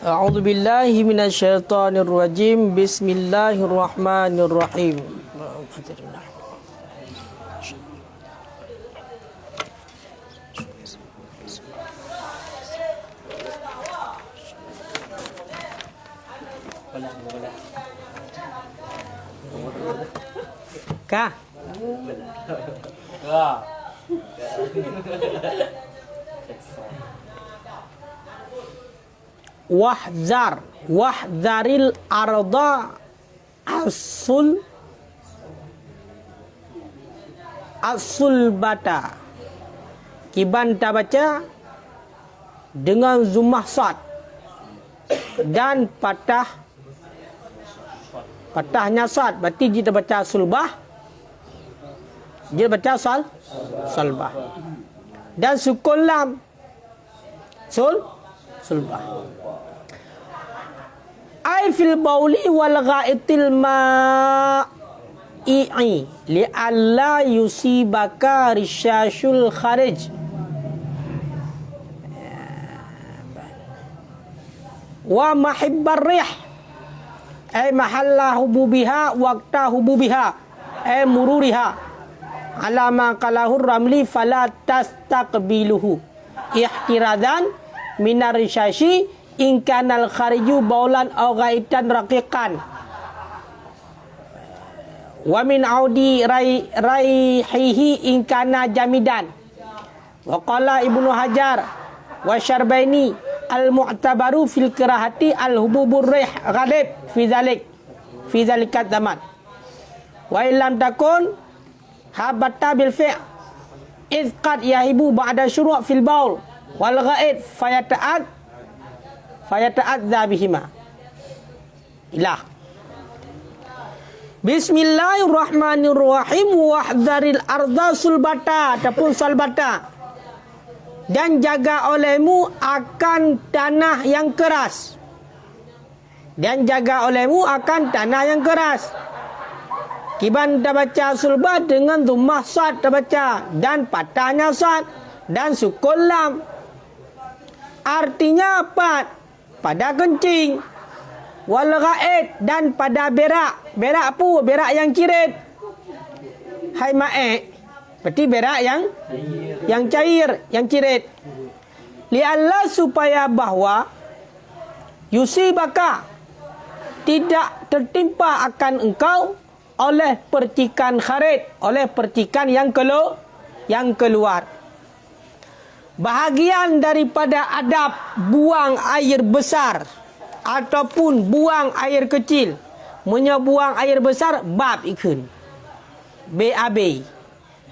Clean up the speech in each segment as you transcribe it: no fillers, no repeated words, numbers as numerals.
A'udzu billahi minasyaitonir rajim. Bismillahirrahmanirrahim. Kah? Wahdzaril arda bata. Kiban tak baca dengan zumah sad dan patahnya sad, berarti kita baca sulbah, dia baca salbah, dan sukun lam sulbah. Ai fil bauli wal ghaitil ma'i li alla yusibaka risyashul kharij. Wa mahibbar rih ay mahalla hububiha waqta hububiha ay mururiha ala ma qalahu ramli fala tastaqbiluhu ihtiradan minar risyashi in kanal khariju baulan aw ghaitan raqiqan wa min audi raihihi in kana jamidan. Wa qala Ibnu Hajar wa Syarbaini al-mu'tabaru fil kirahati al-hububur rih ghalib fi zalikat zaman. Wa illam takun habata bil fi' iz qad yahibu ba'da syuru' fil baul wal ghaid fayata'adza bihima. Ilah. Bismillahirrahmanirrahim. Wahdharil arda sulbata ataupun salbata, dan jaga olehmu akan tanah yang keras. Dan jaga olehmu akan tanah yang keras. Kiban tak baca sulbah dengan dhammah sad tak baca, dan patahnya sad dan sukun lam. Artinya apa? Pada kencing. Wal ghaid, dan pada berak. Berak apa? Berak yang cirit. Hai ma'e, berarti berak yang cair, yang cirit. Li'alla supaya bahwa yusibaka tidak tertimpa akan engkau oleh percikan kharid, oleh percikan yang keluar. Bahagian daripada adab buang air besar ataupun buang air kecil. Buang air besar bab ikun. BAB.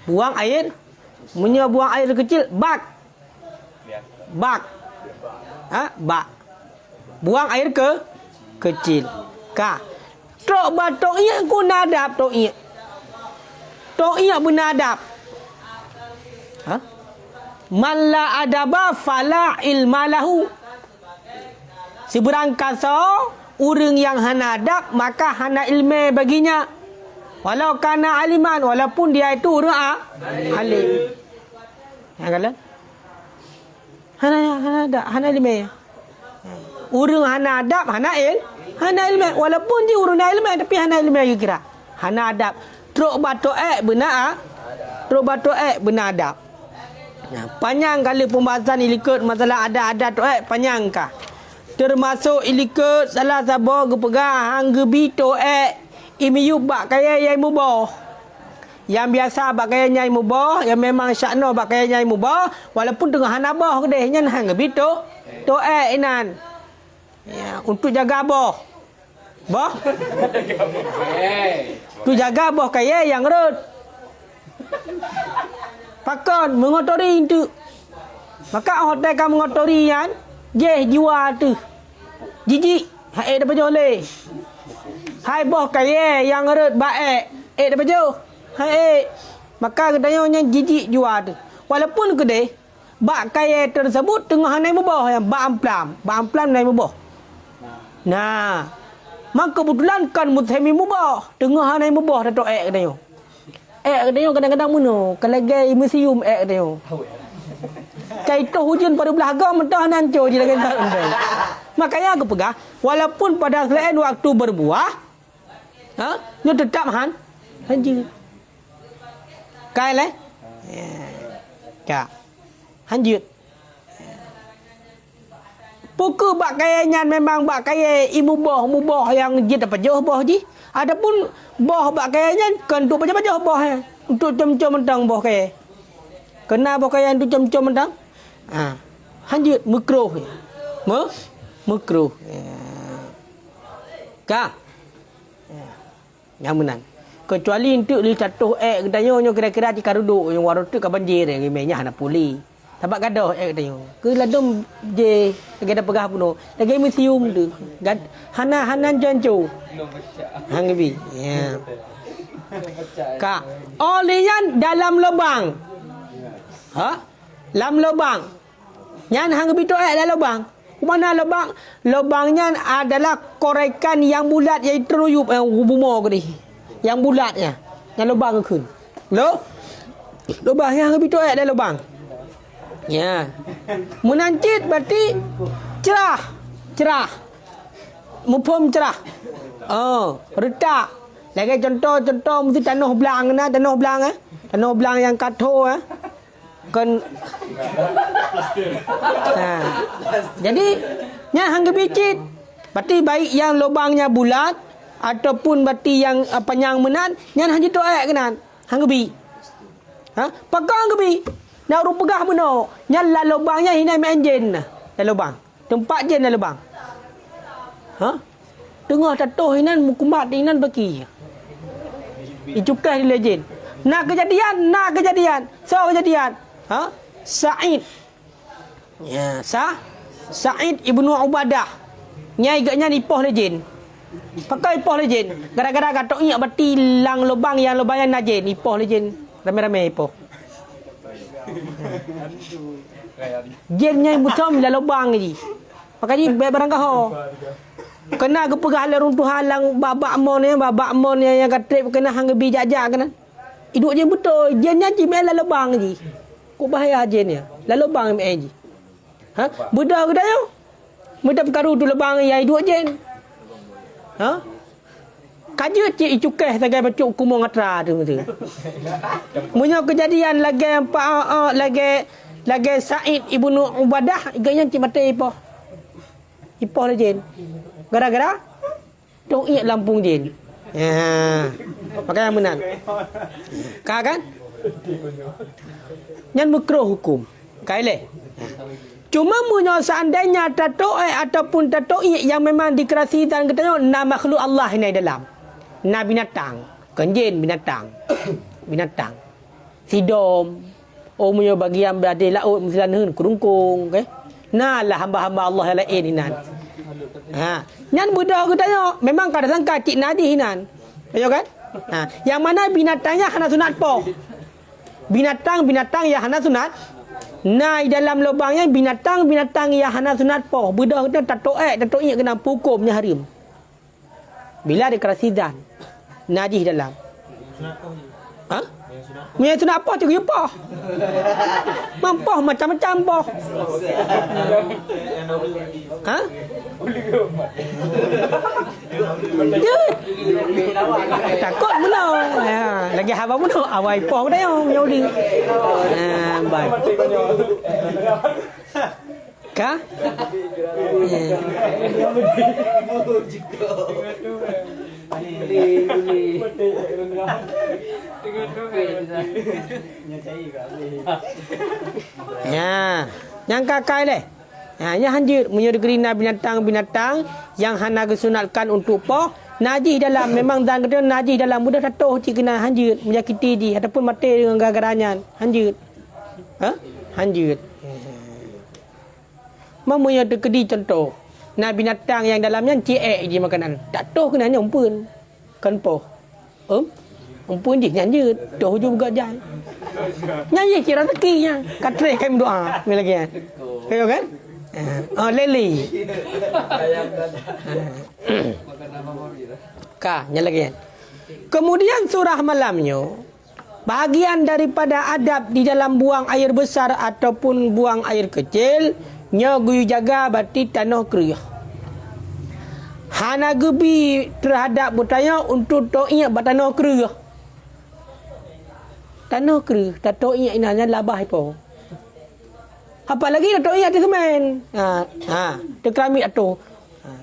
Buang air, buang air kecil bak. Buang air kecil. Ka. Tok batok iya ku nadab tok iya. Tok iya benadab. Man la adaba fala ilma lahu. Seberang kasa urang yang hana adab, maka hana ilmu baginya. Walau kana aliman, walaupun dia itu orang alim. Ya kala? Hana ilmu. Urang hana adab, hana ilmu. Walaupun dia urang ilmu, tapi hana ilmu kira. Hana adab. Truk batok benar. Truk batok benar adab. Ya, panjang kali pembahasan ilikut masalah ada-ada tu panjang kah? Termasuk ilikut salah sabo gepegang hang gebi tu imiyu bak kaya yai mubah. Yang biasa bak kaya nyai mubah, yang memang syakno bak kaya nyai mubah, walaupun tengah hanabah kedeh nyan hang gebi tu inan. Ya, untuk jaga boh. Boh. Tu jaga boh kaya yang rut. Pakon mengotori itu. Maka hotel kamu mengotori yan, je jiwa tu. Jijik, hai dapat joleh. Hai boh kaya yang rut baik, dapat jauh. Hai, maka kedayanya jijik jiwa tu. Walaupun kedai bak kaya tersebut tengah naik mubah yang bak amplam naik mubah. Nah, maka kebetulan kan muthami mubah tengah naik mubah datuk kedayanya. Dia kadang-kadang muno kalau gay museum dia. Kai tu hujan pada belah agam mentah nancur je lagi tak. Makanya aku pegah walaupun pada selain waktu berbuah, nyo tetap hanjut. Kai le? Ya. Hanjut. Pukul bak kayanya memang bak kaya ibu boh yang jid apa jauh boh ji. Adapun boh bak kayanya kan untuk baca-baca boh untuk com-com mentang boh kaya. Kena boh kaya untuk com-com mentang. Hanjut makruh. Makruh. Ka. Yang menan. Kecuali untuk li tatuh katanya nyo kira-kira di karuduk yang warung tu ka banjir remehnya hana puli. Tapak gadoh katanya. Ke ladum je lagi ada pegah puno. Lagi museum tu. Hanan jancu. Hang bi. Ya. Ka. Olian dalam lubang. Dalam lubang. Nyan hang bi tu dalam lubang. Mana lubang? Lubangnya adalah korekan yang bulat yang teruyup bumo ke ni. Yang bulatnya. Yang lubang ke kun. Lubang yang lebih tu ada lubang. Ya. Menancit berarti cerah. Mupum cerah. Retak. Lagi contoh mesti tanah belang na, tanah belang yang kato kan. Jadi nya hang bicit. Berarti baik yang lubangnya bulat ataupun berarti yang panjang menan, nya hang jitu kenan. Hang bi. Pegang bi. Nak ru pegah beno. Nya la lubangnya hina enjin nah. Lubang. Tempat jen lubang. Tengah tatoh hinan mukumat hinan baki. Icukai di legend. Nak kejadian. So kejadian. Sa'id. Ya, Sa'id ibnu Ubadah. Nyai gaknya ipoh lejin. Pakai ipoh lejin. Gara-gara katok inyak berarti lang lubang yang najin. Ipoh lejin. Rame-rame ipoh. Jin nyai mutam la lubang ji. Pakai barang kau. Kena ke pegah le runtuh halang babak mon yang katrip kena hang bi jajak kena. Iduk je betul. Jinnya ji mela lubang ji. Kok bahaya jinnya. La lubang ji. Budak ke dah. Mudah perkara tu lubang yang iduk jin. Kaje cik cukai sebagai bacuk kumung atra tu. Punya kejadian lagi Sa'id ibnu Ubadah gaya cik mati ipoh le jin. Gara-gara tok iak lampung jin. Pakai yang benar. Kan? Nyan makruh hukum. Kaile. Cuma munyo seandainya tato ataupun tato yang memang dikerasi dan katanya nama makhluk Allah ini dalam. Na binatang, kenjin binatang. Binatang. Sidom. Munyo bagian berada laut mesilan hun kurungkung, okey. Nah lah hamba-hamba Allah yang lain hinan. Nyan budak katanya memang kada sangka cik nadi hinan. Ayo kan? Yang mana binatangnya hana sunat po. Binatang yang hana sunat. Nah, dalam lubangnya binatang yang hana sunat po. Budak kata tato kena hukumnya haram. Bila dikerasi dan najis dalam. Punya sunat po tu apa? Mampoh macam-macam po. Takut mana? Lagi haba mana? Awai po dah yang nyodi. Baik. Ka? Yang kakai leh. Yang hanjir menyergerina binatang yang hana kesunatkan untuk poh najis dalam memang dan kata najis dalam mudah tatoh cik kena hanjir menyakiti di ataupun mati dengan gara-garanya hanjir. Hanjir. Mamanya terkedi contoh. Nah binatang yang dalamnya cik je makanan. Tatoh kena nyompun. Kan poh. Umpun je nyanyi doh juga jai. Nyanyi kira rezekinya. Katre kami doa lagi kan. Kayo kan? Leli. Nyalagian. Kemudian surah malamnya bahagian daripada adab di dalam buang air besar ataupun buang air kecil nya guyu jaga berarti tanah kriah. Hana gebi terhadap bertanya untuk to'iyat bertanah kera. Tanah kera. Tak to'iyat inanya labah po. Apa lagi nak to'iyat di semen. Terkeramik atau.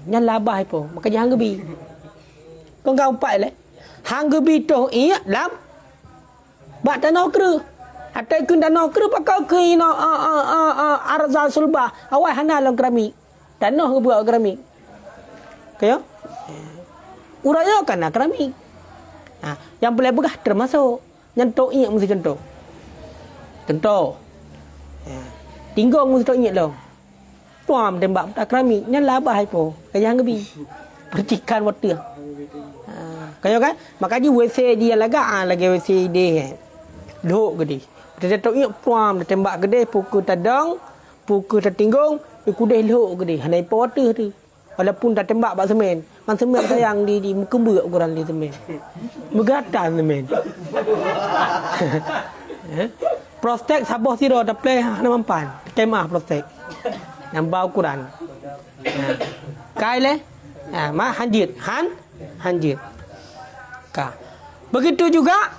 Nyan labah po. Maka jangan gebi. Kau empat lah. Hang gebi to'iyat lab. Bak tanah kera. Atau ikut tanah kera pakai ke ina arzal sulbah. Awal hana lang keramik. Tanah ke buat keramik. Kaya? Uraya kan nak keramik. Yang boleh begah termasuk. Yang to'iyat mesti contoh. Contoh. Tinggong mesti to'iyat lah. Tuam tembak tak keramik. Yang labah po. Kaya hang gebi. Percikan water. Kaya kan? Makanya WC dia lagi WC dia. Duk gede. Dia tak ingat puam dia tembak gede pukul tadang, pukul tertinggung, kudai luk gede. Handai water tu. Walaupun tak tembak bak semen. Man semen sayang di muka berak ukuran di semen. Megatan semen. Prostek sabah siro tak play hana mampan. Kemah prostek. Nambah ukuran. Kai le. Mah hanjit. Hanjit. Begitu juga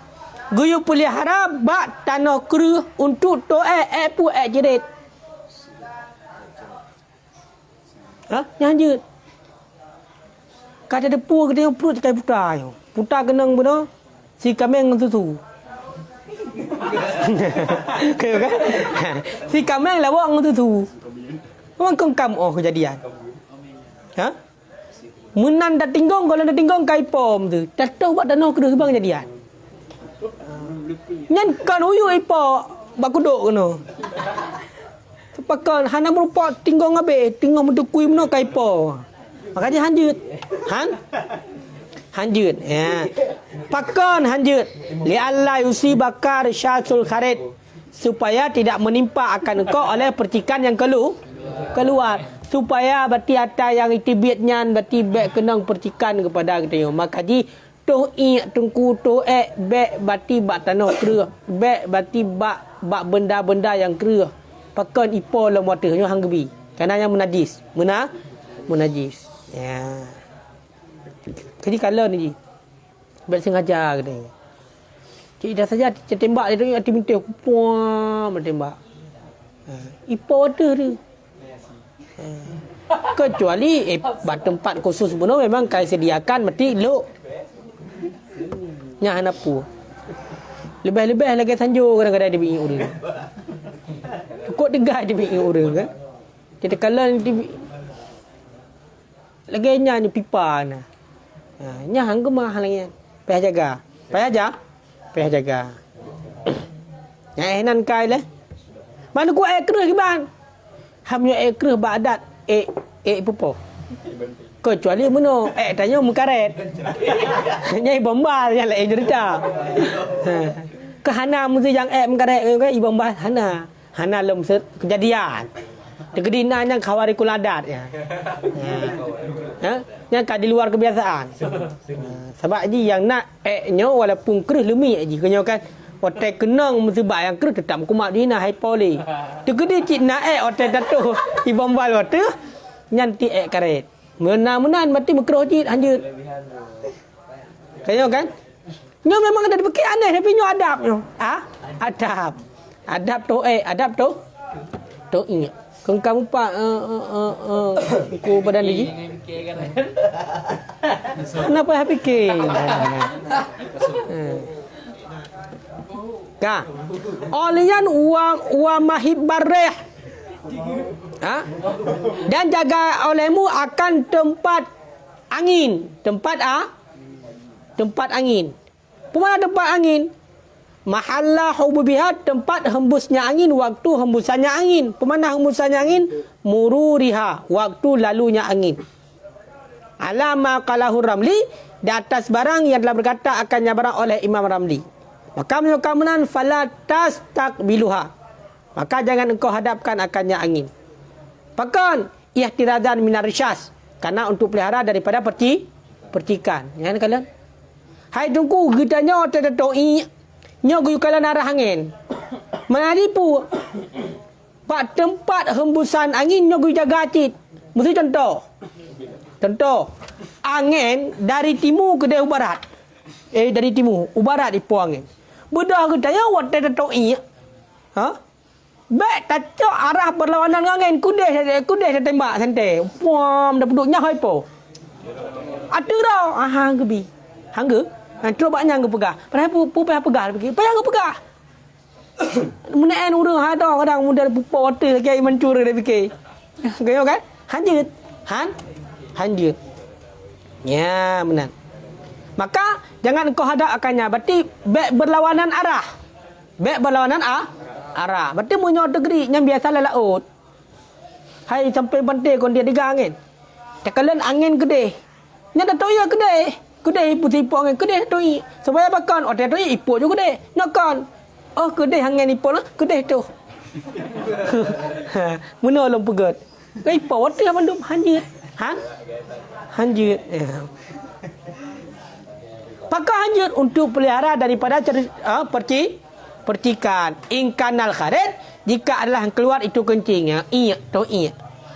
guyup pelihara bak tanah kera untuk to'ek pu jerit. Yang hanjit. Kata depu kita yang perut cakai putar. Putar kenang benar. Si kameng dengan susu. Kaya kan? Si kameng lawak dengan susu. Memang kengkam kejadian. Menan dah tinggong, kalau dah tinggong kai pom tu. Dah tahu buat tanah kera bang jadian. Nyan kan uyu ipo bak kuduk kena. Sepakan hana merupa tinggong abe, tinggong mentukui meno kai po. Makanya hanjut. Hanjut. Ya. Pakan hanjut. Li alla yusibakar syatul kharit. Supaya tidak menimpa akan engkau oleh percikan yang keluar. Supaya bati atas yang itibitnya bati bek kenang percikan kepada kita. Maka di toh tungku toh bek bati bak tanah kera. Bek bati bak benda-benda yang kera. Pakan ipo lah water nyo hang gebi. Kerana yang menajis. Menajis. Ya. Jadi kalau ni bek sengaja kata. Cik dah saja tembak dia tu minta puam tembak. Ipo water tu. Kecuali tempat khusus benar memang kai sediakan mesti elok. Nya hanapu. Lebih-lebih lagi sanjur kadang-kadang dia bikin orang. Cukup degai dia bikin orang kan. Kita kalau lagi nya ni pipa nah. Nya hang gemah lagi. Payah jaga. Payah jaga. Nya nan kai le. Mana ku kera ke bang? Hamnya kera badat pupo. Kecuali mana tanya mengkaret. Nyai bombal yang lain cerita. Kehana mesti yang mengkaret ke bombal hana lem kejadian. Tegedina yang khawari kuladat ya. Yang di luar kebiasaan. Sebab ji yang nak nya walaupun kerih lemi ji kenyo kan. Otak kenang mesti bak yang kerih tetap kumat dina hai poli. Tegedi cik nak otak datu bombal water nyanti karet. Menan mati mekroh cik hanjut. Kenyo kan? Nyo memang ada dipikir aneh tapi nyo adab nyo. Adab. Adab tu ingat. Kengkam pak ku badan ni. Kenapa hak fikir? Olian uang mahib bareh. Dan jaga olehmu akan tempat angin. Tempat angin. Pemana tempat angin? Mahalla hububihat, tempat hembusnya angin, waktu hembusannya angin. Pemana hembusannya angin? Mururiha, waktu lalunya angin. Alama qalahur Ramli, di atas barang yang telah berkata akannya barang oleh Imam Ramli. Maka menyukamunan falatas takbiluha. Maka jangan engkau hadapkan akannya angin. Pakan ihtiradan minar risyas. Karena untuk pelihara daripada percikan. Ya kalian? Hai tunggu gitanya otak doi. Nyo guyu kala arah angin. Mana dipu? Pak tempat hembusan angin nyo guyu jaga cit. Mesti contoh. angin dari timur ke dari barat. Dari timur, barat ipo angin. Bedah kita ya watai tatoi. Ha? Baik tacok arah berlawanan angin kudeh saya tembak santai. Puam dah duduknya hai po. Ada dah. Hang gebi. Hang ge. Terus banyak ke pegah. Padahal pu pegah pergi. Payah ke pegah. Menaen urang ha dah kadang modal pupa water lagi mencur dia fikir. Gayo kan? Hanjut. Hanjut. Ya, benar. Maka jangan kau hadap akannya. Berarti baik berlawanan arah. Baik berlawanan arah. Berarti munyo negeri yang biasa laut. Hai sampai pantai kon dia digang angin. Tekalan angin gede. Nya dah tahu ya gede. Gede putih ipok angin gede tu. Supaya bakon otak tu ipok juga gede. Nakon. Oh gede angin ipok lah. Gede tu. Muna long pegat. Kai ipok otak mandum hanjut. Hanjut. Pakai hanjut untuk pelihara daripada percikan. Ingkanal kharit jika adalah keluar itu kencingnya. Iya.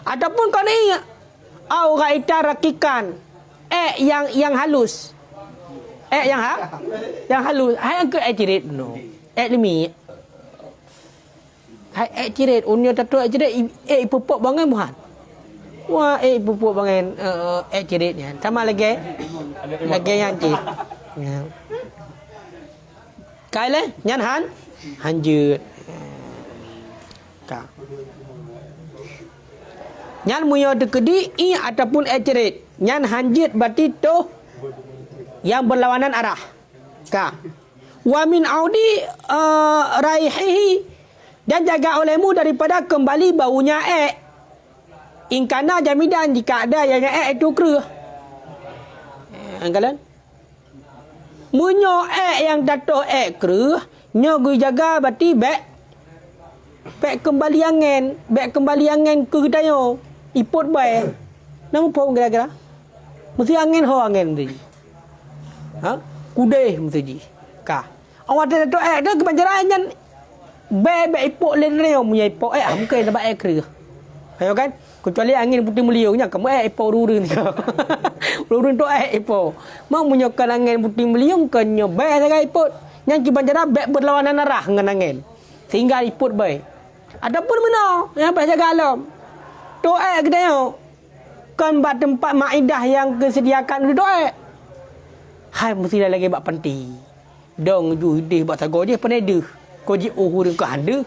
Ataupun kalau iya. Au gaita rakikan. Yang halus. Yang halus. Hai angke cirit no. Limi. Hai cirit unyo tatu cirit pupuk bangan muhan. Wah pupuk bangan ciritnya. Sama lagi yang cirit. Ya. Kaile nyan hanjut. Ka. Nyan muyo dekedi ataupun cerit. Nyan hanjut berarti tu yang berlawanan arah. Ka. Wa min audi raihihi dan jaga olehmu daripada kembali baunya ingkana jamidan jika ada yang itu kera. Anggalan munyo yang dato kera nyo gui jaga berarti baik kembali angin ke dayo ipot baik nama pom kira-kira mesti angin tu kudeh mesti ji ka awak dato dah kebanjaran nyan baik ipot len reo punya ipot mungkin dapat kera ayo kan kecuali angin putih meliungnya kamu ipot rurun Lurun tu ipo. Mau menyokan angin putih meliung kan nyobai sangat iput. Yang kibanjara baik berlawanan arah dengan angin. Sehingga iput baik. Adapun mana yang baik jaga alam. Tu kita yo. Kan buat tempat maidah yang kesediakan tu hai mesti dah lagi buat panti. Dong ju hidih buat sago je peneda. Ko ji uhur ke handa.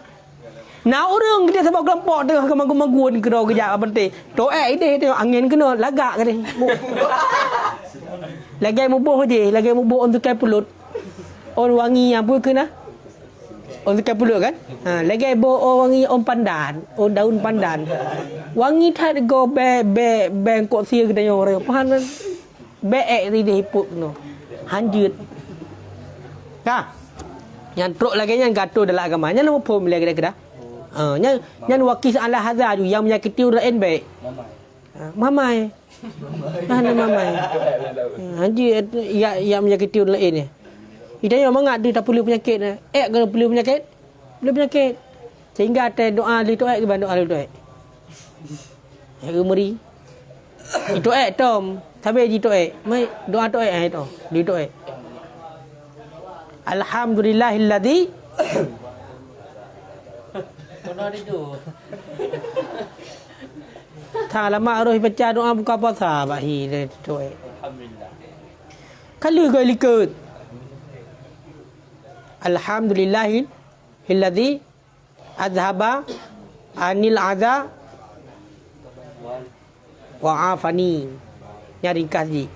Nah orang kita sebab kelompok tu kemang-kemangun ke kerja penting. Tu ide tengok angin kena lagak ke ni. Lagi mubuh je, lagi mubuh untuk kai pulut. On wangi apa kena? On kai pulut kan? Lagi wangi on pandan, on daun pandan. Wangi tak go bengkok sia ke dayo orang. Pahan ide hipuk no. Hanjut. Ka. Yang truk lagi yang gato dalam agama. Yang nama pom lagi dah. Nyan wakis ala hadza yang menyakiti orang lain baik. Mamai. Mamai. Haji yang menyakiti orang lain ni. Hidayah mangat dia tak perlu penyakit. Kalau perlu penyakit? Perlu penyakit. Sehingga ada doa li doa ke doa li doa. Meri. Itu tom. Tapi ji doa. Mai doa doa itu. Li doa. Alhamdulillahilladzi Kono itu. Thang lama roh baca doa buka puasa bahi tu. Alhamdulillah. Kalau kau ikut. Alhamdulillahilladzi azhaba anil adza wa afani. Yang ringkas ji.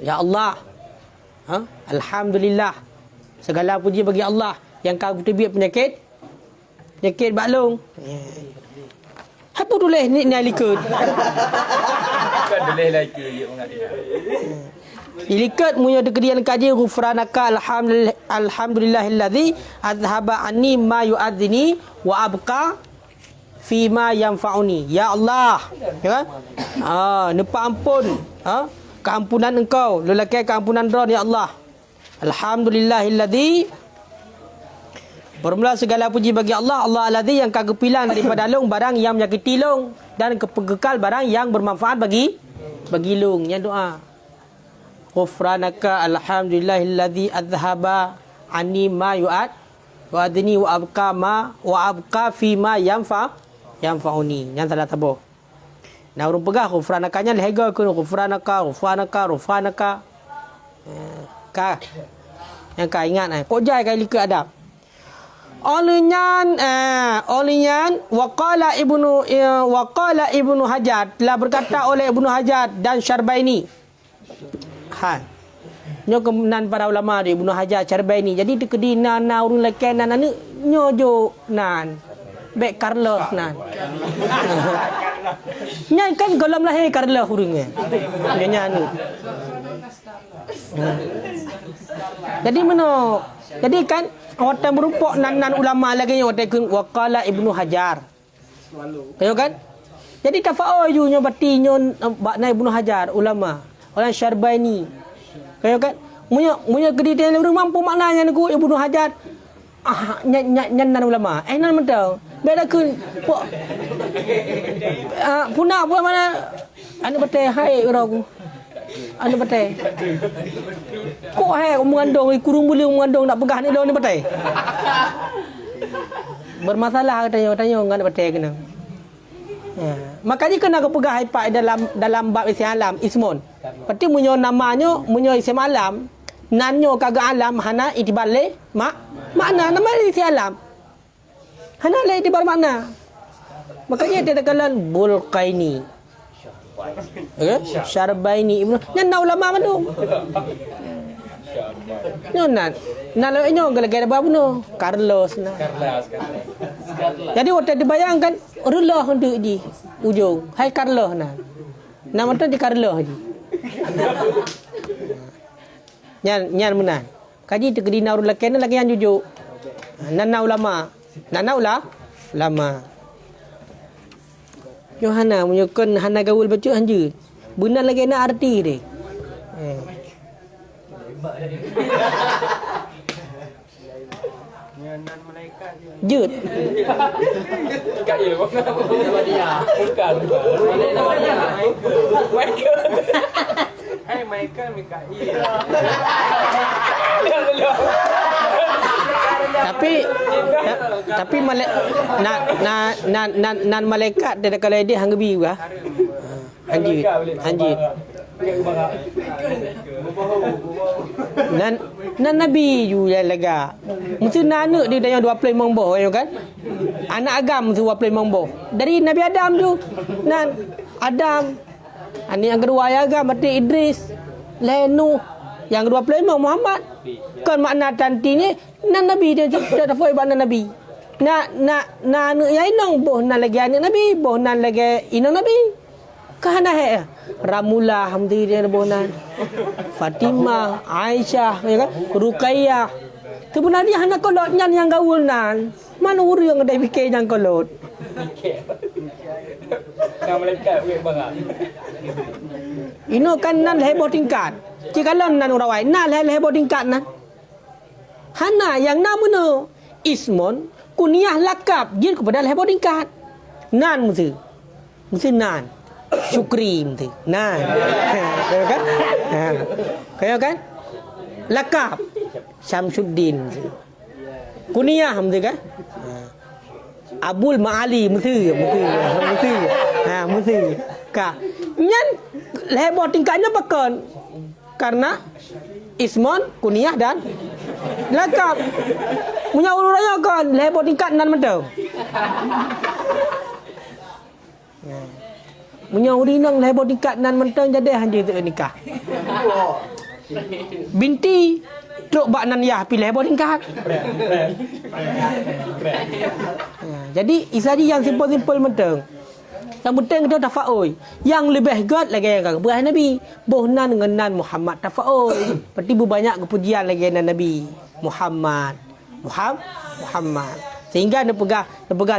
Ya Allah. Alhamdulillah. Segala puji bagi Allah yang kau tebik penyakit baklung. Apa boleh ni likut? Kan boleh lagi dia mengadir. Ilikat munya dekedian kaji ghufranaka alhamdulillahilladzi azhaba anni ma yu'adzini wa abqa fi ma yanfa'uni. Ya Allah. Ya kan? Nepa ampun. Keampunan engkau, lelaki keampunan ron ya Allah. Alhamdulillahilladzi bermula segala puji bagi Allah. Allah alladzi yang kagepilan daripada long barang yang menyakiti long dan kekal barang yang bermanfaat bagi Bagilung yang doa. Ghufranaka alhamdulillahillazi azhaba anni ma yu'ad wa adni wa abqa fi ma yanfa'uni. Yang salah tabur. Nah, urung pegah ghufranakanya lehega kun ghufranaka. Ka. Yang ka ingat kok jai kai lika adab. Olehnya waqala ibnu Hajar telah berkata oleh Ibnu Hajar dan Syarbaini. Nyo kemunan para ulama di Ibnu Hajar Syarbaini. Jadi tekedi na urun leken nan nyo jo nan. Bek Carlos nan. Nyai kan golam lahir Carlos urungnya. Nya anu. Jadi meno. Jadi kan hotel merupak nan ulama lagi yang hotel kun waqala Ibnu Hajar. Kayo kan? Jadi tafa'o yu nyo bati nyo bakna Ibnu Hajar ulama. Orang Syarbaini. Kayo kan? Munyo gedi dia mampu maknanya ku Ibnu Hajar. Nan ulama. Nan mentau. Beda kun punah buat mana? Anu betai hai orang. Anu betai. Kok hai mengandung kurung bulu mengandung nak pegah ni lawan ni betai. Bermasalah tanya ngan betai kena. Makanya kena ke pegah hai pak dalam bab isi alam ismun. Berarti munyo namanya munyo isi alam nanyo kagak alam hana itibale makna nama isi alam. Hana le itibar makna. Makanya dia katakan Bulqaini. Syarbaini Ibnu. Nan ulama manu. Nan lo inyo gara-gara bab no Carlos na. Jadi waktu dibayangkan Allah hendak di ujung. Hai Carlos na. Nama tu di Carlos di. Nyan menan. Kaji tu kedina urul lakian lagi yang jujur. Nana ulama. Lama. Yohana menyokon hana gaul baca hanje. Benar lagi nak arti dia. Jut. Kat dia bukan. Bukan. Michael. Hai Michael Mikail. Tapi nan malaikat dia kalau dia hangbi juga. Anjir. Nan nabi juga lega. Mesti anak dia yang 25 mangboh kan? Anak agam mesti 25 mangboh. Dari Nabi Adam tu. Nan Adam. Ani yang kedua ya agam mati Idris. Lenu. Yang kedua 25 Muhammad. Kan makna tanti ni nan nabi dia tak foi makna nabi. Na ya inong boh nan lagi anak nabi, boh nan lagi inong nabi. Kahana he Ramula hamdi dia boh nan. Fatimah, Aisyah, ya kan? Ruqayyah. Sebenarnya hana kolot nyan yang gaul nan. Mana urang ada fikir yang kolot. Yang malaikat weh bang. Ino kan nan heboh tingkat. Jika nan urawai, nan heboh tingkat nan. Hana yang namanya ismon kunyah lakab jin kepada heboh tingkat. Nan mesti nan. Syukri mesti. Nan. Kayak kan? Kayak kan? Lakab Syamsuddin mesti. Kunyah mesti kan? Abul Ma'ali mesti. Mesti. Ka. Nyan heboh tingkatnya bakon. Karena ismon, kunyah dan lakab. Punya urut raya kan heboh tingkat nan mentau. Punya urinang heboh tingkat nan mentau jadi hanya tu nikah. Binti truk bak nan yah pilih heboh tingkat. Jadi isadi yang simple mentau. Yang penting kita tafa'ul. Yang lebih god lagi yang berah Nabi. Bohnan dengan nan Muhammad tafa'ul. Seperti banyak kepujian lagi nan Nabi Muhammad. Sehingga dia pegang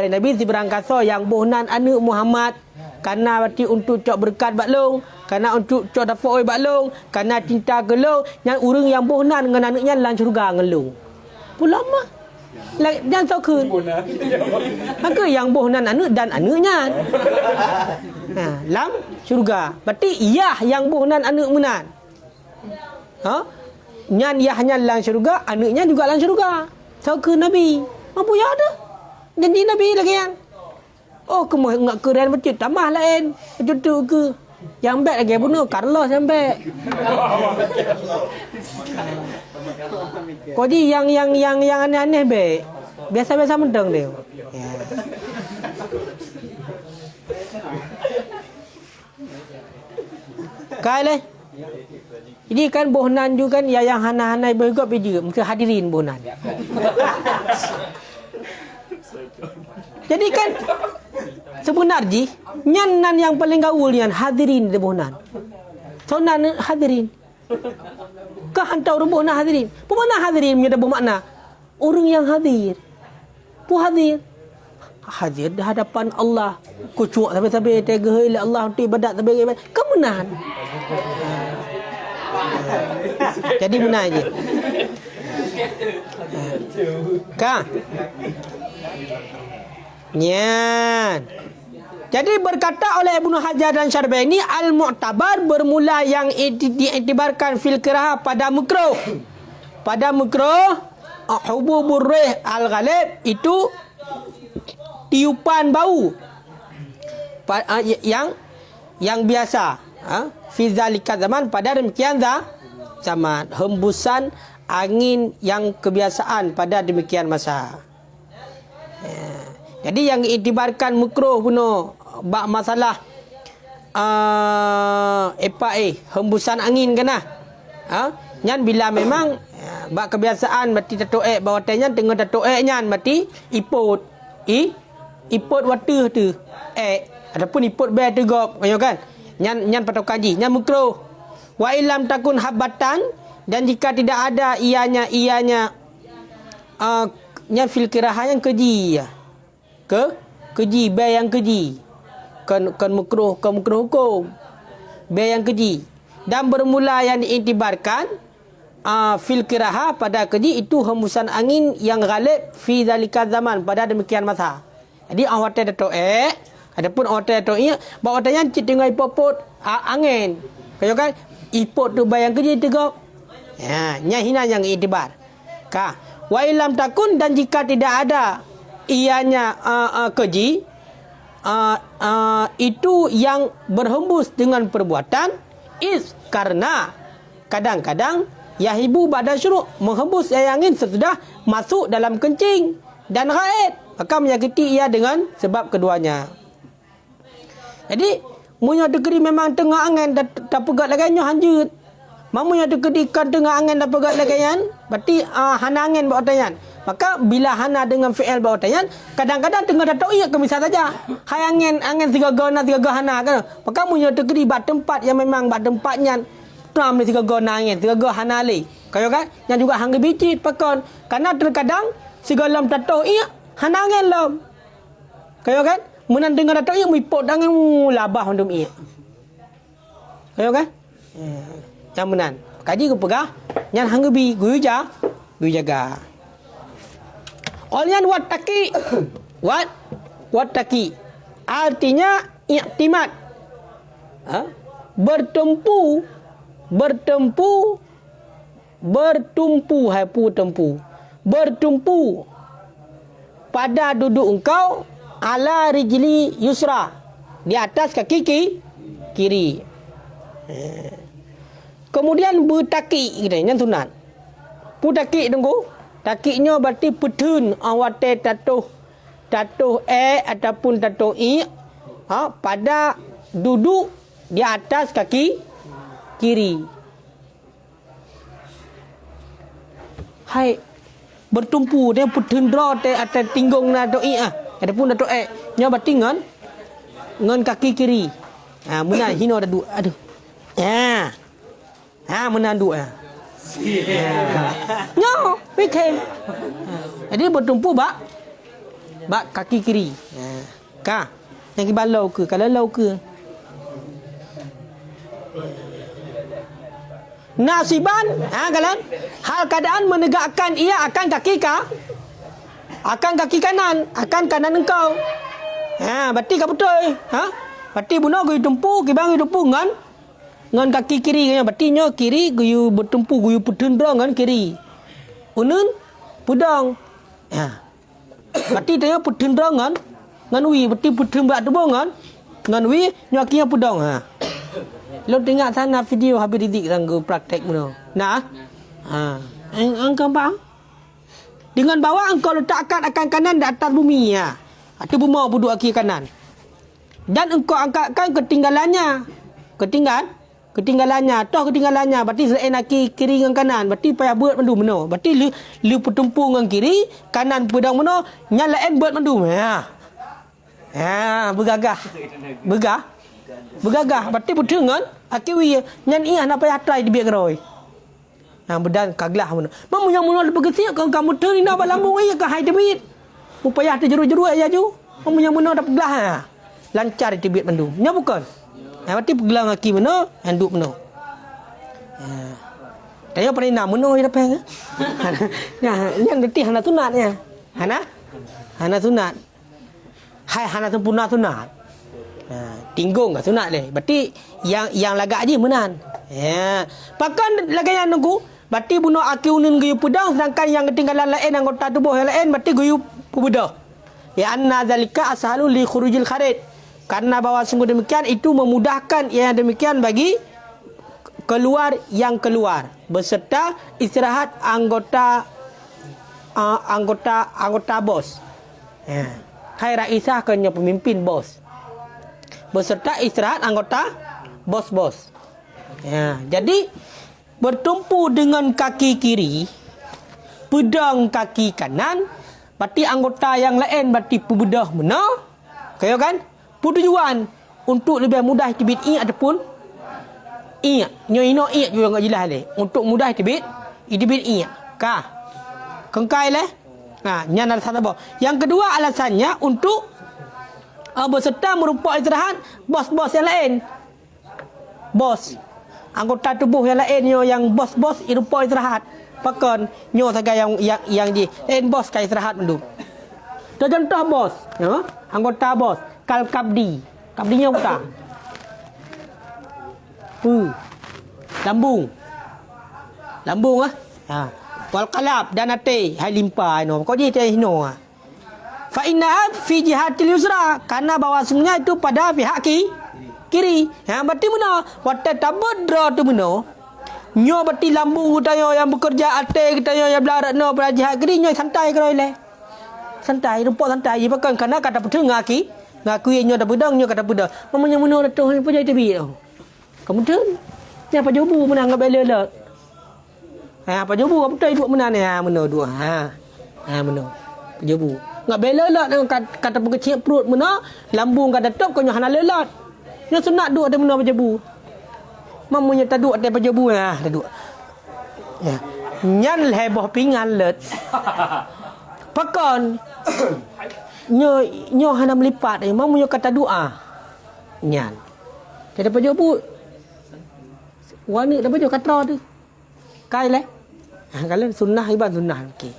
oleh Nabi si berangkasa yang bohnan anak Muhammad. Karena berarti untuk cok berkat baklong. Karena untuk cok tafa'ul baklong. Karena cinta gelong. Yang urang yang bohnan dengan anaknya lan syurga ngelong. Ulama. dan soคืน maka yang bohnan anak dan anaknya dalam syurga. Berarti iyah yang bohnan anak menan. Nyan yahnya dalam syurga, anaknya juga dalam syurga. So ke Nabi. Mampu ya ada. Janji Nabi lagi yang. Oh, ngak keren macam tambah lain. Macam tu ke. Yang baik lagi bunuh Carlos sampai. Kau di yang aneh-aneh baik. Biasa-biasa mendeng dia. Ya. Kali. Jadi kan bohnan juga kan yang hana-hana berikut juga mesti hadirin bohnan. Jadi kan sebenarnya nyanan yang paling gaul yang hadirin di bohnan. So nan hadirin. Kah hantar bohnan hadirin. Pemana hadirin punya bermakna orang yang hadir. Pu hadir. Hadir di hadapan Allah. Kucuk sampai-sampai tega ila Allah untuk ibadat sampai kemenahan. Jadi benar je. Kah? Nyan. Jadi berkata oleh Ibnu Hajar dan Syarbaini, al-mu'tabar bermula yang diiktibarkan fil kirah pada makruh. Pada makruh, hububur rih al-ghalib itu tiupan bau. Yang biasa, fi zalika zaman, pada demikian zaman, hembusan angin yang kebiasaan pada demikian masa. Jadi yang diiktibarkan makruh puno bab masalah hembusan angin kena. Nyan bila memang bab kebiasaan mati tatoek bawah tanya tengah tatoek nyan mati iput water tu ataupun iput bear tu gop ayo kan. Nyan patokan ji nyan makruh. Wa ilam takun habatan, dan jika tidak ada ianya nyan fil kirah yang keji ya. Keji bay yang keji kan makruh hukum bay yang keji, dan bermula yang diiktibarkan fil kiraha pada keji itu hembusan angin yang ghalib fi zalika zaman pada demikian masa. Jadi awak dato adapun awak dato ia bawa tanya tengah ipopot angin kayo kan ipot tu bay yang keji tegak nya hina yang iktibar ka wa ilam takun, dan jika tidak ada ianya keji itu yang berhembus dengan perbuatan karena kadang-kadang yahibu ba'da syuruk, menghembus air angin sesudah masuk dalam kencing dan haid, maka menyakiti ia dengan sebab keduanya. Jadi munyo dekeri memang tengah angin tak pegat lagi nyo hanjut. Mamunya dekerikan tengah angin tak pegat lagi yan, berarti hana angin bawa tayan. Maka bila hana dengan fi'il bawa tayan, kadang-kadang tengah datuk iya ke misal saja. Hai angin tiga gona hana kan. Maka munyo dekeri bat tempat yang memang bat tempatnya tram ni tiga gona angin, tiga gona hana li. Kayo kan? Yang juga hangge bicit pakon. Karena terkadang segala datuk iya hana angin lom. Kayo kan? Menan dengar datuk iya mipot dengan labah untuk iya. Kayo kan? Yang menan. Kaji ku pegah, nyan hangge bi guyu jaga. Olyan wattaqi. Wattaqi. Artinya i'timad. Bertumpu pada duduk engkau ala rijli yusra, di atas kaki kiri. Kemudian bertaki kita yang sunat. Putaki tunggu. Takiknya berarti petun awate tatuh ataupun tatuh pada duduk di atas kaki kiri. Hai bertumpu dia petun draw te atas tinggung na doi ataupun tatuh nya berarti ngan kaki kiri. Muna hino ada dua. Aduh. Menandu no, fikir. Jadi bertumpu bak kaki kiri. Ka, yang kibalau ke, kalau lau ke. Nasiban, kalian hal keadaan menegakkan ia akan kaki akan kaki kanan, akan kanan engkau. Berarti kau betul. Berarti bunuh guyu tumpu, kibang guyu tumpu ngan kaki kiri nya. Berarti nyo kiri guyu bertumpu guyu putendra ngan kiri. Unun pudang. Berarti tanya putendra ngan wi, berarti putendra tu ngan wi nyokinya pudang. Lo tengok sana video habis didik sanggu praktek muno. Nah. Engkau faham? Dengan bawa engkau letakkan akan kanan di atas bumi ya. Atau bumi duduk kaki kanan. Dan engkau angkatkan ketinggalannya. Ketinggalannya. Toh ketinggalannya. Berarti selain kiri dengan kanan. Berarti payah buat mendu meno. Berarti lu pertumpu dengan kiri, kanan pedang meno, yang lain buat mendu. Bergagah. Bergagah. Berarti betul kan? Akiwi nyan iya nak payah try dibiak keroi. Bedan kaglah meno. Mamu yang mula bergesik kau kamu tu ni nak balambung iya ke hai debit. Upaya terjeru-jeru aja ju. Mamu yang mula dah peglah. Lancar debit mendu. Nya bukan. Berarti peglah ngaki meno, handuk meno. Tanya pernah meno ida peng. Yang letih hana sunatnya. Hana sunat. Hai hana sempurna sunat. Tinggung enggak sunat leh. Berarti yang lagak aja menan. Pakan lagi yang nunggu. Berarti bunuh aki unin guyu pedang, sedangkan yang ketinggalan lain anggota tubuh yang lain berarti guyu pedang. Ya anna zalika ashalu li khurujil kharid. Karena bahwa sungguh demikian itu memudahkan yang demikian bagi keluar yang keluar beserta istirahat anggota bos. Hai raisah kenya pemimpin bos. Beserta istirahat anggota bos-bos. Jadi bertumpu dengan kaki kiri, pedang kaki kanan, berarti anggota yang lain berarti pebedah mana? Kaya kan? Tujuan untuk lebih mudah tibit ataupun nyo juga enggak jelas leh. Untuk mudah tibit kah? Kengkai leh. Nyan alasan apa? Yang kedua alasannya untuk beserta merupakan istirahat bos-bos yang lain. Bos anggota tubuh yang lain yang bos-bos rupa istirahat. Pakon nyo saja yang di bos kai istirahat mendu. Contoh bos, anggota bos, kal kabdi. Kabdinya buta. Lambung wal qalab dan ate hai limpa kau je teh fa inna fi jihatil yusra, karena bahawa sungguhnya itu pada pihak kiri. Berarti mana? Watak tabadra tu mana? Nyo berarti lambu tayo yang bekerja ate tayo yang belarat no berjihad kiri nyo santai keroi le. Santai rupa santai je pakan karena kata pedang ngaki. Ngaku nyo dah pedang nyo kata pedang. Mamanya mana tu apa jadi tebi tu. Kamu tu ni apa jobu menang ngap bela lah. Apa jobu apa tu duk menang ni meno dua. Meno. Jobu. Ngap bela lah kata pekecil perut mena lambung kata tok kau nyo hana lelat. Yang sunat duk ada benda pajabu. Mamunya tak duk ada pajabu tak duk. Nyan heboh pingan let. Pakon. Nyo hana melipat mamunya kata doa. Nyan. Jadi pajabu. Wani dah baju katra tu. Kai leh. Kalau sunnah iban sunnah okey.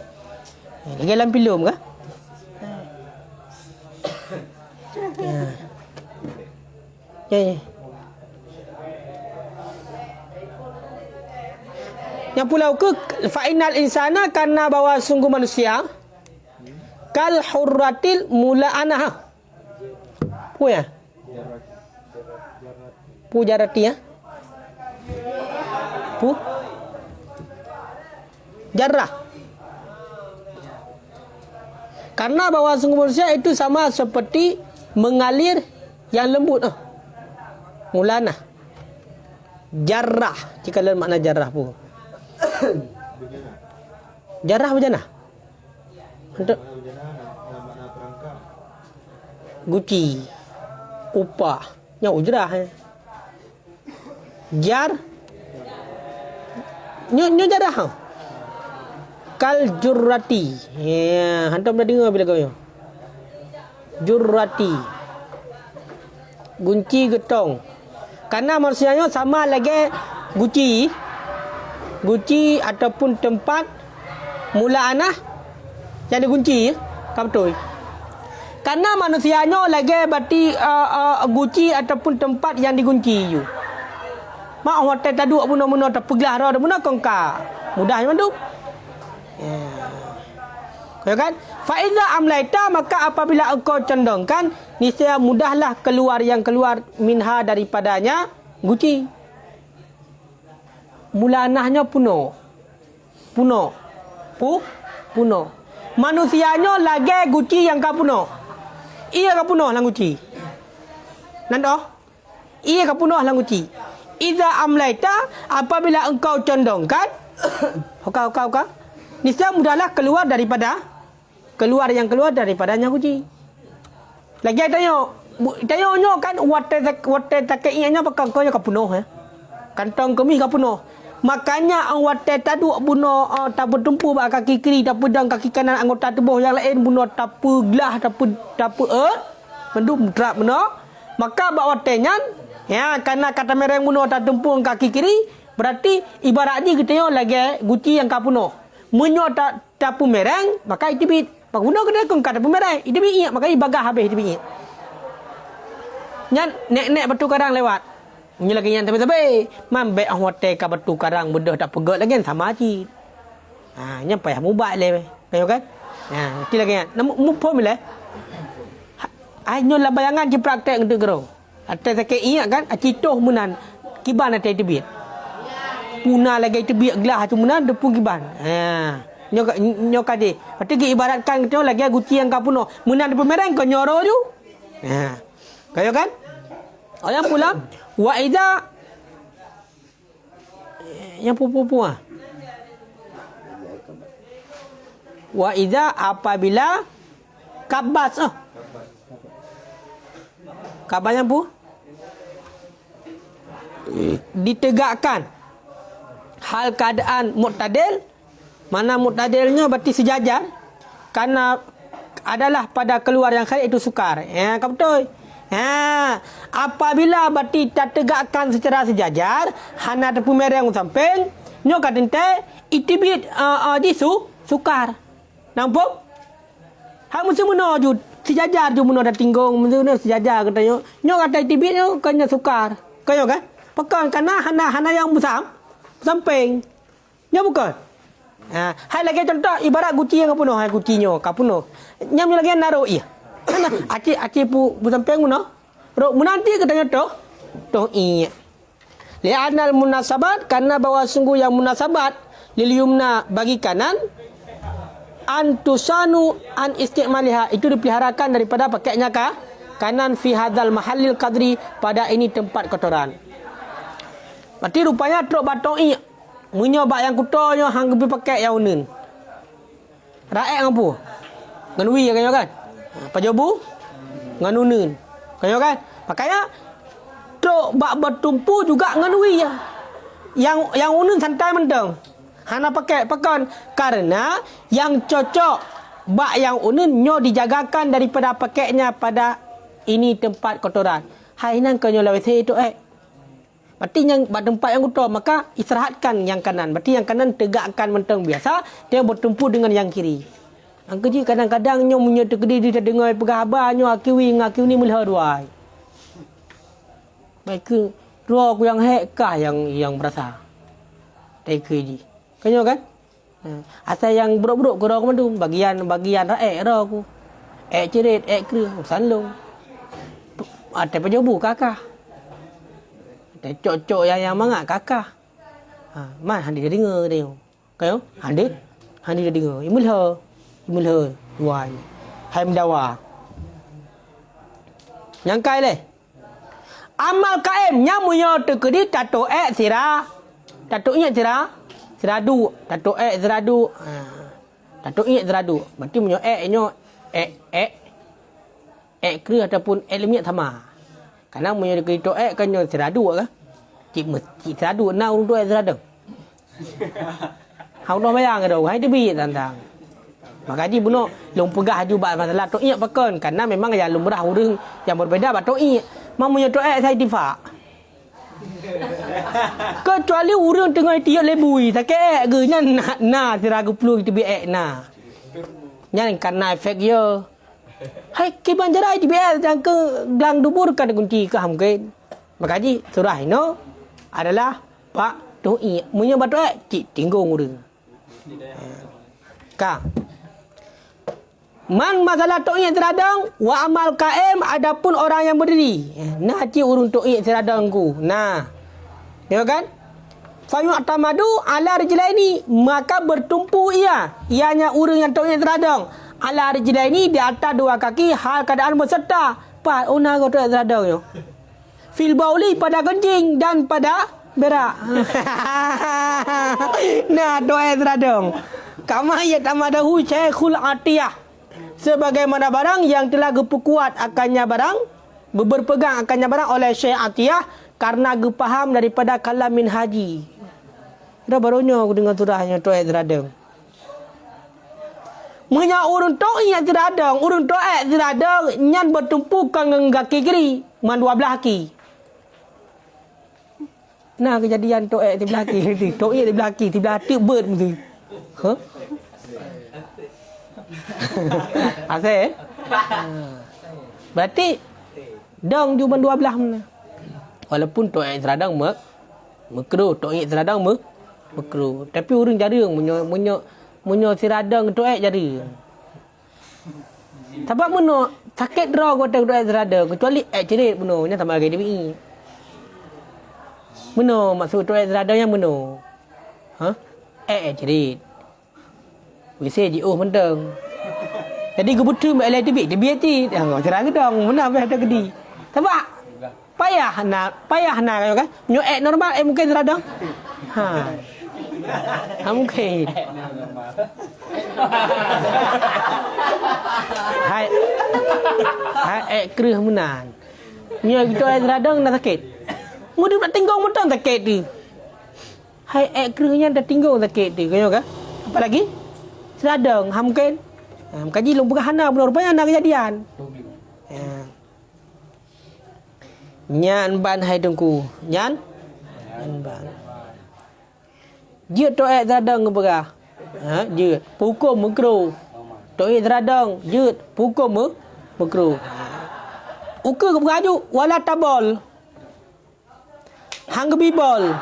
Lagi dalam filem ke? Yang pulau ke fa'inal insana, karena bahwa sungguh manusia kal hurratil mula'anah. Jarati ya. Jarrah. Karena bahwa sungguh manusia itu sama seperti mengalir yang lembut. Mulana. Jarrah. Jika dalam makna jarrah pun. Jarrah macam mana? Untuk guci. Upah. Yang ujrah. Jar. Nyo jarrah. Kal jurrati. Hantar pernah dengar bila kau. Jurrati. Gunci getong. Karena manusianya sama lagi guci ataupun tempat mula anah yang digunci Kan betul. Karena manusianya lagi berarti guci ataupun tempat yang digunci you. Mak hotel tadu buna-buna terpegelah dah buna kongka. Mudahnya mandu. Ya kan? Fa iza amlaita, maka apabila engkau condongkan, niscaya mudahlah keluar yang keluar minha daripadanya guci. Mulanahnya puno. Manusianya lagi guci yang ka puno. Ia ka puno lang guci. Nando? Ia ka puno lang guci. Iza amlaita, apabila engkau condongkan, Hoka. Niscaya mudahlah keluar yang keluar daripadanya guci. Lagi tanya kan wate takainya pakai kau ka puno ya. Kantong kami ka puno. Makanya ang wate tadu buno tapu tumpu ba kaki kiri tapu dang kaki kanan anggota tubuh yang lain buno tapu gelah tapu mendum drap buno. Maka ba wate nyan ya karena kata mereng buno tatumpu kaki kiri berarti ibaratnya kita yo lagi guci yang ka puno. Munyo tapu mereng maka itibit. Pak buno kena kong kata pemerang itibit maka ibagah habis itibit. Nyan nek batu karang lewat. Ni lagi yang tapi mambe hotel ka batu karang bedah tak pegat lagi sama aji. Nya payah mubak le. Kayo kan? Nanti lagi yang mupo mile. Nyo la bayangan di praktek untuk gero. Ate tak ingat kan? Acitoh munan kiban ate tibit. Puna lagi tibit gelah tu munan depu kiban. Nyo kade. Ate gi ibaratkan kita lagi guci yang ka puno. Munan depu mereng ko nyoro tu. Kayo kan? Yang pula wa idza yang pupu wa idza apabila kabas kabarnya bu ditegakkan hal keadaan mu'tadil. Mana mu'tadilnya berarti sejajar karena adalah pada keluar yang khair itu sukar kan betul. Apabila berarti tak tegakkan secara sejajar, hana tepu mereng samping, nyo katente itibit disu sukar. Nampak? Ha musim muno ju sejajar ju muno dah tinggung musim sejajar katanya. Nyo kata itibit nyo kanya sukar. Kayo kan? Pekan karena hana yang samping. Nyo bukan? Hai lagi contoh ibarat guci yang kapuno, hai gucinyo kapuno. Nyam lagi naruh iya. Mana aci pu samping muno. Ro munanti katanya toh iya. Li'anal munasabat karena bahwa sungguh yang munasabat liliumna bagi kanan antusanu an istimaliha itu dipeliharakan daripada pakainya kanan fi hadzal mahallil qadri pada ini tempat kotoran. Berarti rupanya trok batoi menyobak yang kutonyo hang gebi pakai yang unen. Raek ngapu? Nganui ya kan? Pajobu nganunen. Kayo kan? Makanya trok bak bertumpu juga nganui ya. Yang unen santai mendeng. Hana pakai pekan karena yang cocok bak yang unen nyo dijagakan daripada pakainya pada ini tempat kotoran. Hai nan kanyo lawese itu berarti yang bak tempat yang kotor maka istirahatkan yang kanan. Berarti yang kanan tegakkan menteng biasa dia bertumpu dengan yang kiri. Angkeji kadang-kadang nyo punya tegedi dia dengar pegah nyo akiwi ni mulha duai. Baik ke dua aku yang hekah yang berasa. Tak keji. Kanyo kan? Asal yang buruk-buruk ke aku madu bagian raek ro aku. Cerit, kru sanlung. Ada pejobu kakak. Ada cocok yang mangak kakak. Man handi dia dengar dia. Kayo? Handi dia dengar. Imulha duai. Hai mendawa. Yang kai le. Amal kaem nyamunya tekedi tato sira. Tato nya siradu. Tato siradu. Tato nya siradu. Berarti munyo nyo kru ataupun lemnya sama. Karena munyo tekedi to kan nyo siradu kan. Cik siradu na urung to siradu. Hau no bayang do hai tebi tantang. Maka di buno long pegah juga masalah to iya pakon karena memang yang lumrah urang yang berbeda ba to iya. Mamunya to saya tifak. Kecuali urang tengah tiap lebui tak ge na siragu plu itu bi na. Nyan karena efek ya. Hai kiban jarai di BL yang ke gelang dubur kan kunci ke hamken. Makaji surah ini adalah Pak Doi. Munya batu cik tinggung urang. Ka. Man masalah Doi teradang wa amal kaim adapun orang yang berdiri. Nah cik urung Doi teradang ku. Nah. Ya kan? Fayu'tamadu ala rijlaini, maka bertumpu ianya urang yang Doi teradang. Ala rijlaini di atas dua kaki hal keadaan berserta. Pak una kau Doi teradang yo. Fil bauli pada kencing dan pada berak. Nah, doa teradong. Kama yatamadahu syekhul atiyah. Sebagaimana barang yang telah kuat akannya barang, berpegang akannya barang oleh Syekh Atiyah karena paham daripada kalamin haji. Dah barunya aku dengar surahnya doa teradong. Munya urun doa teradong, urun doa teradong nyan bertumpu dengan kaki kiri, man dua belah kaki. Nah kejadian to'ek di belakang ni. To'ek di belakang, di belakang bird mesti. Huh? Asal berarti dong cuma 12 mana. Walaupun to'ek teradang makruh, to'ek teradang makruh. Tapi orang jarang munyo siradang to'ek jarang. Sebab muno sakit draw kota to'ek teradang kecuali cerit muno nya sama lagi DBI. Meno maksud tu ada yang meno. Ha? Cerit. Wise ji mentang. Jadi gebutu mek LTB, dia biati. Tengok cerang gedong, mana ada gedi. Sebab payah nak kan. Nyo normal mungkin teradang. Ha. Mungkin. Hai kereh menan. Nyo gitu teradang nak sakit. Mudah nak tinggal mentang sakit tu. Hai kerahnya dah tinggal sakit tu. Kau kan? Apa lagi? Seradang, hamken. Kaji lu bukan hana benar rupanya ada kejadian. Nyan ban hai dengku. Nyan ban. Dia to'ek seradang berah. Dia pukul makruh. To'ek seradang, dia pukul makruh. Ukur beraju wala tabol. Hang bibol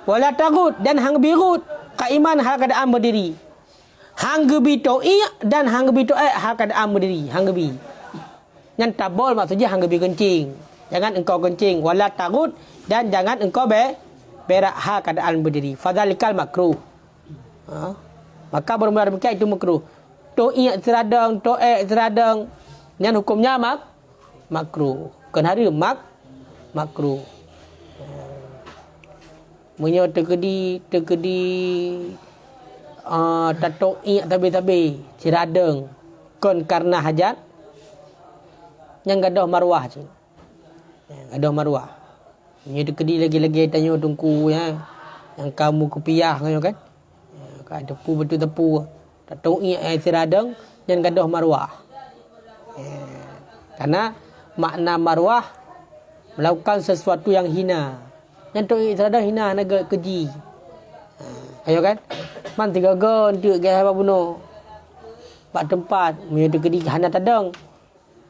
wala tagut dan hang birut kaiman hal keadaan berdiri. Hang bi to'i dan hang bi to'i hal keadaan berdiri. Hang bi yang tabol maksudnya hang bi kencing. Jangan engkau kencing wala tagut dan jangan engkau berak hal keadaan berdiri. Fadzalikal makruh. Maka bermula demikian itu makruh. To'i seradang, to'i seradang yang hukumnya makruh. Kenapa makruh? Munyo terkedi tatok tabe-tabe siradeng kon karena hajat yang gadah marwah je. Gadah marwah. Munyo terkedi lagi-lagi tanya tungku ya. Yang kamu kepiah kan? Ka tepu betul tepu. Tatok siradeng yang gadah marwah. Karena makna marwah melakukan sesuatu yang hina. Yang tu terada hina naga keji. Ayo kan? Man tiga gon tu gaya apa bunuh. Pak tempat menyudah kedi hana tadang.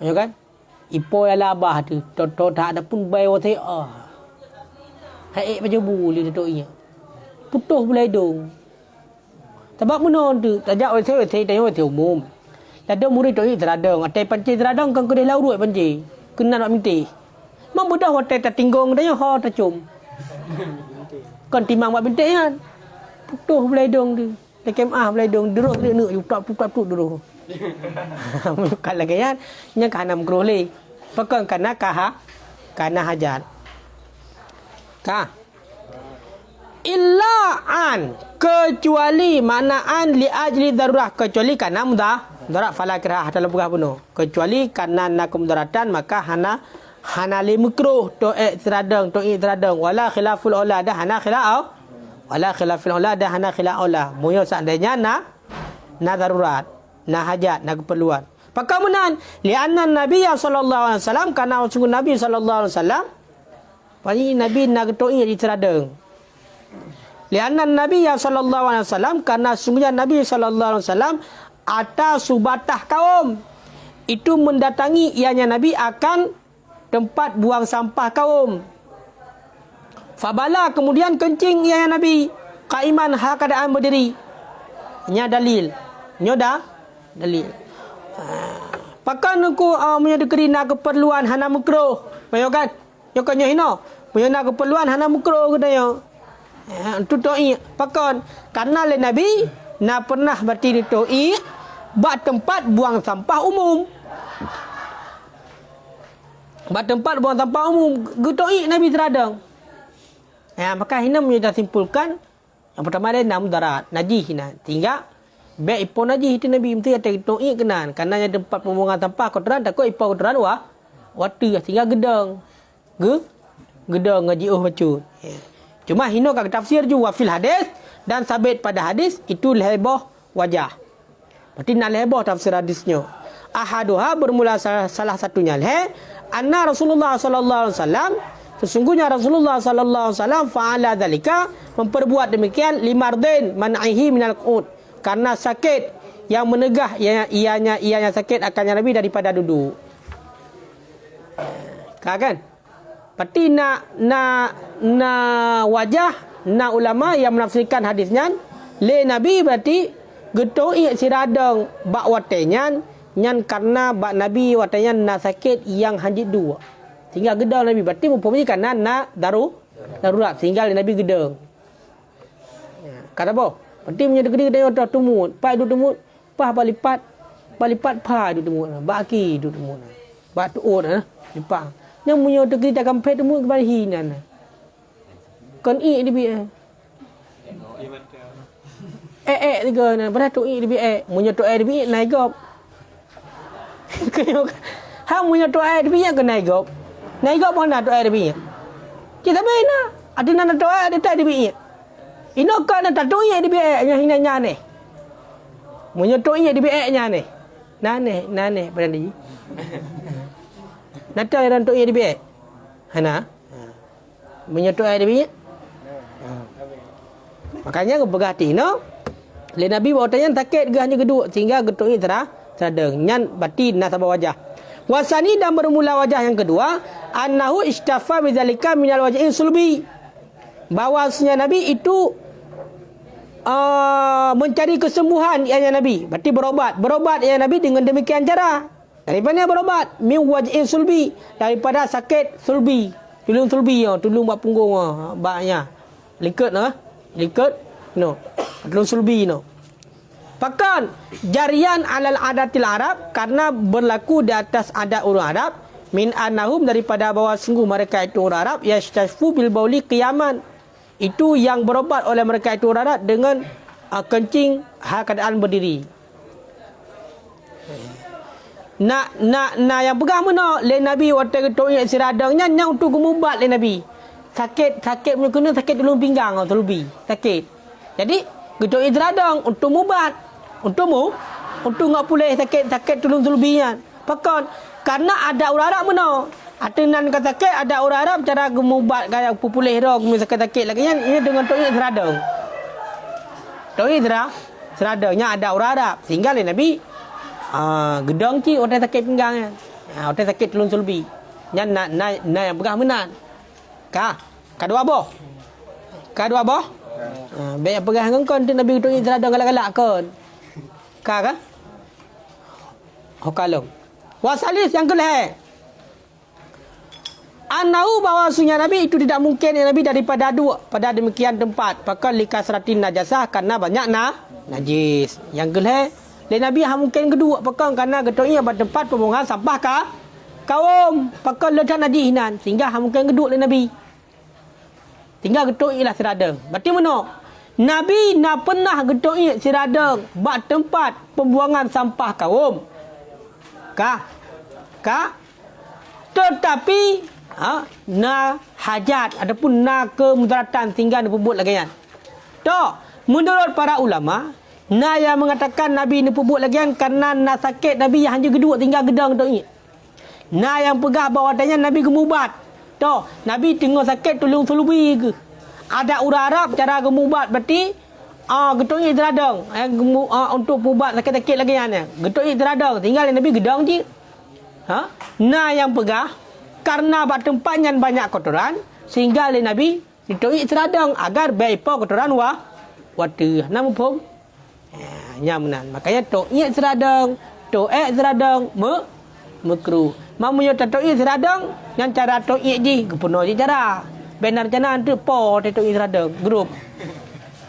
Ayo kan? Ipo ya labah tu. Toto tak ada pun bay wa ta. Hai baju buli tu iya. Putuh bulai dong. Sebab bunuh tu tajak wa sai tanya wa umum. Ada murid tu teradang, atai panci teradang kan kedai lau ruat panci. Kena nak minti. Mam budak hotel tertinggung tanya ho tercum. Kan timang buat bintik kan. Putuh belai dong tu. TKMA belai dong deruk nak yutak dulu. Bukan lagi kan. Nya kana mgrole. Pakai kana hajat. Ka. Illa an kecuali makna an li ajli darurah kecuali kana mudarat fala kirah dalam buah bunuh. Kecuali kana nakum daratan maka hana li makruh to'ek teradang wala khilaful aula dah hana khilaf wala khilaful aula dah hana khilaf aula muyo seandainya na darurat na hajat na keperluan pakamunan li'anna nabiy sallallahu alaihi wasallam kana sungguh nabi sallallahu alaihi wasallam pani nabi na to'ek di teradang li'anna nabiy sallallahu alaihi wasallam kana sungguhnya nabi sallallahu alaihi wasallam atas subatah kaum. Itu mendatangi ianya Nabi akan tempat buang sampah kaum. Fabala, kemudian kencing ianya Nabi. Qaiman, hal keadaan berdiri. Nya dalil. Nyoda dalil. Pakan aku punya kerina keperluan hana makruh. Mayo kan? Yo kan yo hino. Punya nak keperluan hana makruh ke dayo. Untuk toi pakan karena le Nabi nak pernah berarti di toi bak tempat buang sampah umum. Bak tempat buang sampah umum getoi Nabi teradang. Maka hina punya simpulkan yang pertama dia nam darat najis hina. Tinggal baik ipon najis itu Nabi mesti ada toi kenan karena ada tempat pembuangan sampah kotoran takut ipon kotoran water sehingga gedang. Gedang ngaji bacut. Cuma hino kak tafsir juga fil hadis dan sabit pada hadis itu lehboh wajah. Berarti nak lehboh tafsir hadisnya. Ahaduha bermula salah satunya anna Rasulullah sallallahu alaihi wasallam sesungguhnya Rasulullah sallallahu alaihi wasallam fa'ala dzalika memperbuat demikian limardin man'ihi minal qu'ud karena sakit yang menegah ianya sakit akannya Nabi daripada duduk. Kan? Berarti na wajah na ulama yang menafsirkan hadisnya le Nabi berarti getoi siradang bak watenya nyan karena bak Nabi watenya na sakit yang hanjit dua. Sehingga gedang Nabi berarti umpamanya karena na darurat sehingga Nabi gedang. Kata apa? Berarti punya gede-gede otak tumut, pai duduk tumut, pah balipat pah duduk tumut, baki duduk tumut. Bak tuut lipat. Yang punya otak gede takkan pet tumut kembali hinan. Kan i di tiga na pada tu i di punya tu di naik gop. Ha punya tu di ke naik gop. Naik gop mana tu di. Kita bina. Ada nana tu ada tak di. Ino kan tak tu di nya hinanya ni. Punya tu di nya ni. Nane pada ni. Nata yang tu di Hana. Punya tu di. Makanya berhati no. Le Nabi bawa tanya sakit ke hanya geduk sehingga geduk ini teradeng nyan batin nasabah wajah. Wasani dan bermula wajah yang kedua annahu istafa bidzalika minal wajhin sulbi. Bahwasanya Nabi itu mencari kesembuhan ianya Nabi. Berarti berobat ianya Nabi dengan demikian cara. Dari mana berobat? Min wajhin sulbi, daripada sakit sulbi. Tulung sulbi tulung bak punggung baknya. Lingkut no. Tulung sulbi no. Pakan jarian alal adatil Arab karena berlaku di atas adat orang Arab min annahum daripada bahawa sungguh mereka itu orang Arab yashtafu bil bauli qiyaman itu yang berobat oleh mereka itu orang Arab dengan kencing hal keadaan berdiri. Nak yang pegang mana le Nabi waktu ketok siradangnya yang untuk gemubat le Nabi. Sakit punya kena sakit tulung pinggang terlebih sakit. Jadi ketok siradang untuk mubat. Untuk ngak pulih sakit tulung terlebihnya. Pakon karena ada orang Arab mana? Atinan kata sakit ada orang Arab cara gemubat gaya pulih dah sakit lagi ini dengan tok siradang. Tok siradangnya ada orang Arab sehingga le Nabi gedang ci orang sakit pinggangnya. Orang sakit tulung sulbi. Nya na yang pegang menan. Kedua apa? Baik pegang ngkon tu Nabi tu sedang galak-galak kon. Kan? Kalau. Wasalis yang kelih. Anau bahwasanya Nabi itu tidak mungkin Nabi daripada dua pada demikian tempat. Pakal likasratin najasah karena banyak najis. Yang kelih le Nabi mungkin kedua pakang karena getoi pada tempat pembuangan sampah kaum pakal letak najis hinan sehingga mungkin kedua le Nabi. Tinggal getoi lah siradang. Berarti mana? Nabi nak pernah getoi siradang bak tempat pembuangan sampah kaum. Tetapi na hajat ataupun na kemudaratan tinggal dipubut lagi kan. Menurut para ulama na yang mengatakan Nabi ni pubut lagi karena na sakit Nabi yang hanya geduk tinggal gedang getoi. Na yang pegah bawatannya Nabi gemubat. Nabi tengok sakit tulung sulubi ke. Ada orang Arab cara gemubat berarti getuk ni teradang. Untuk pubat sakit-sakit lagi kan. Getuk ni teradang. Tinggal Nabi gedang je. Nah yang pegah karena bak tempatnya banyak kotoran sehingga Nabi getuk ni teradang agar baipa kotoran water. Nama pun nyamnan. Makanya tok ni teradang, tok teradang makruh. Mamunya tok ni teradang yang cara tok ni je kepuno je cara. Benar jangan tu po tok ni teradang grup.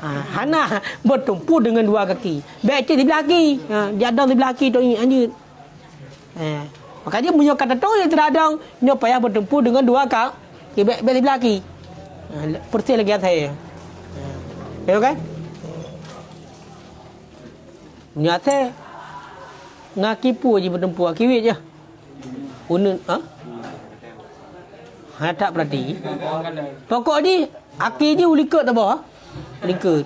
Hana bertumpu dengan dua kaki. Baik di belakang. Jadang di belakang tu anjir. Makanya punya kata tu yang teradang, nyo payah bertumpu dengan dua kaki. Baik di belakang. Persis lagi saya. Betul kan? Nyata ngakipu je bertumpu kiwit je. Unun tak berarti. Pokok ni aki je ulikut tak apa? Lingkut.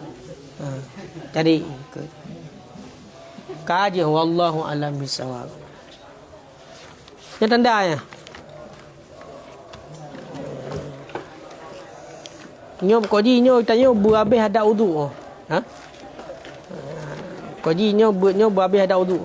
Jadi ikut. Kaji wallahu alam bisawab. Dia tanda ya. Nyo koji nyo tanya habis ada wudu. Koji nyo habis ada wudu.